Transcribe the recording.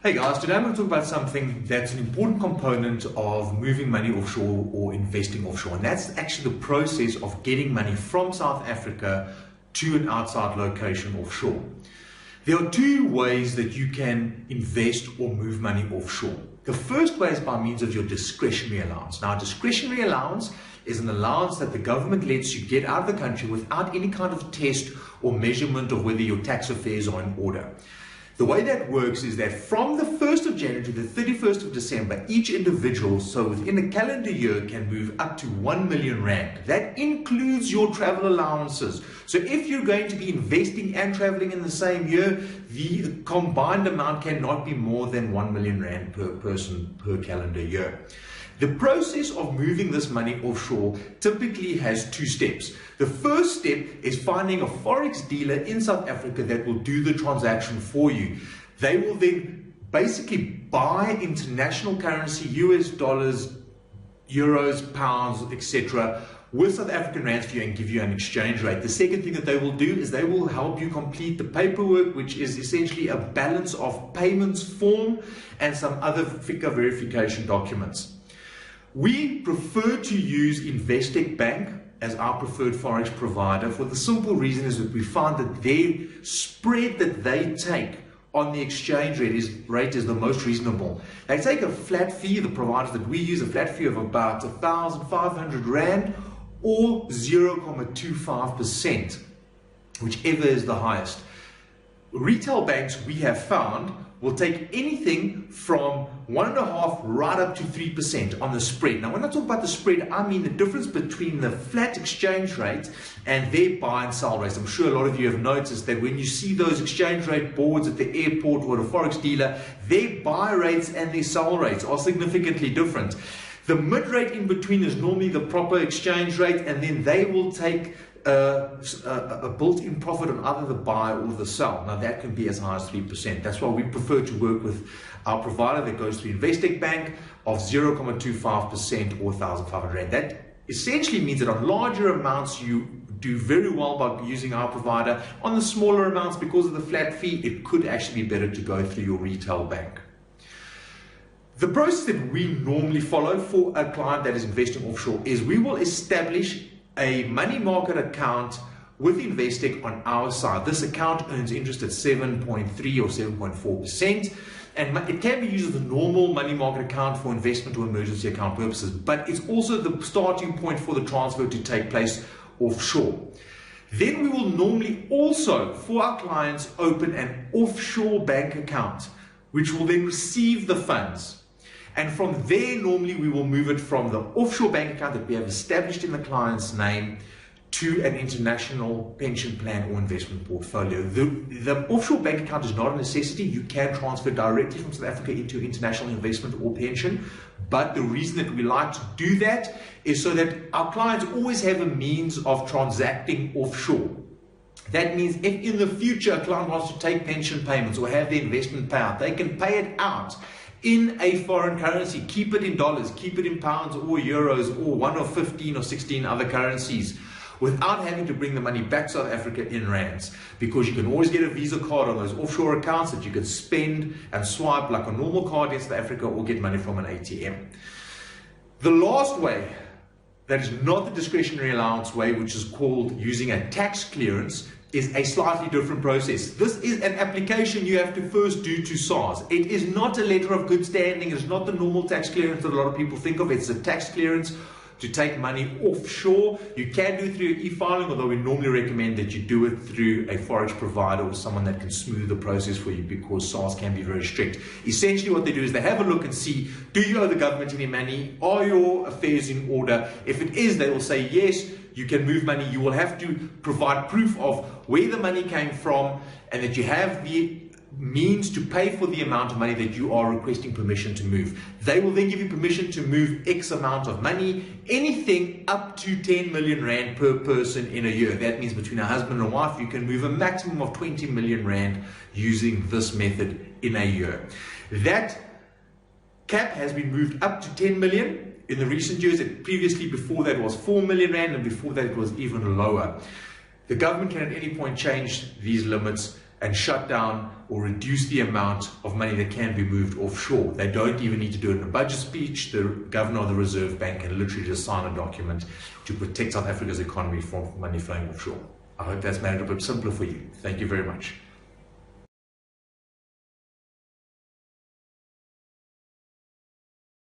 Hey guys, today I'm going to talk about something that's an important component of moving money offshore or investing offshore, and that's actually the process of getting money from South Africa to an outside location offshore. There are two ways that you can invest or move money offshore. The first way is by means of your discretionary allowance. Now, discretionary allowance is an allowance that the government lets you get out of the country without any kind of test or measurement of whether your tax affairs are in order. The way that works is that from the 1st of January to the 31st of December, each individual, so within a calendar year, can move up to 1 million rand. That includes your travel allowances. So if you're going to be investing and traveling in the same year, the combined amount cannot be more than 1 million rand per person per calendar year. The process of moving this money offshore typically has two steps. The first step is finding a forex dealer in South Africa that will do the transaction for you. They will then basically buy international currency, US dollars, euros, pounds, etc., with South African rands for you and give you an exchange rate. The second thing that they will do is they will help you complete the paperwork, which is essentially a balance of payments form and some other FICA verification documents. We prefer to use Investec Bank as our preferred forex provider for the simple reason is that we found that their spread that they take on the exchange rate is the most reasonable. They take a flat fee, the providers that we use, a flat fee of about 1,500 Rand or 0.25%, whichever is the highest. Retail banks, we have found, will take anything from 1.5% right up to 3% on the spread. Now, when I talk about the spread, I mean the difference between the flat exchange rate and their buy and sell rates. I'm sure a lot of you have noticed that when you see those exchange rate boards at the airport or at a forex dealer, their buy rates and their sell rates are significantly different. The mid rate in between is normally the proper exchange rate, and then they will take a built-in profit on either the buy or the sell. Now that can be as high as 3%. That's why we prefer to work with our provider that goes through Investec Bank of 0.25% or 1,500 Rand. That essentially means that on larger amounts you do very well by using our provider. On the smaller amounts, because of the flat fee, it could actually be better to go through your retail bank. The process that we normally follow for a client that is investing offshore is we will establish a money market account with Investec on our side. This account earns interest at 7.3 or 7.4%, and it can be used as a normal money market account for investment or emergency account purposes, but it's also the starting point for the transfer to take place offshore. Then we will normally also, for our clients, open an offshore bank account, which will then receive the funds. And from there, normally we will move it from the offshore bank account that we have established in the client's name to an international pension plan or investment portfolio. The offshore bank account is not a necessity. You can transfer directly from South Africa into international investment or pension. But the reason that we like to do that is so that our clients always have a means of transacting offshore. That means if in the future a client wants to take pension payments or have their investment payout, they can pay it out in a foreign currency, keep it in dollars, keep it in pounds or euros or one of 15 or 16 other currencies without having to bring the money back to South Africa in rands, because you can always get a Visa card on those offshore accounts that you can spend and swipe like a normal card in South Africa or get money from an ATM. The last way, that is not the discretionary allowance way, which is called using a tax clearance, is a slightly different process. This is an application you have to first do to SARS. It is not a letter of good standing. It's not the normal tax clearance that a lot of people think of. It's a tax clearance to take money offshore. You can do it through e-filing, although we normally recommend that you do it through a forex provider or someone that can smooth the process for you, because SARS can be very strict. Essentially what they do is they have a look and see, do you owe the government any money? Are your affairs in order? If it is, they will say yes, you can move money. You will have to provide proof of where the money came from and that you have the means to pay for the amount of money that you are requesting permission to move. They will then give you permission to move X amount of money, anything up to 10 million Rand per person in a year. That means between a husband and a wife, you can move a maximum of 20 million Rand using this method in a year. That cap has been moved up to 10 million. In the recent years, previously before that was 4 million Rand, and before that it was even lower. The government can at any point change these limits and shut down or reduce the amount of money that can be moved offshore. They don't even need to do it in a budget speech. The governor of the Reserve Bank can literally just sign a document to protect South Africa's economy from money flowing offshore. I hope that's made it a bit simpler for you. Thank you very much.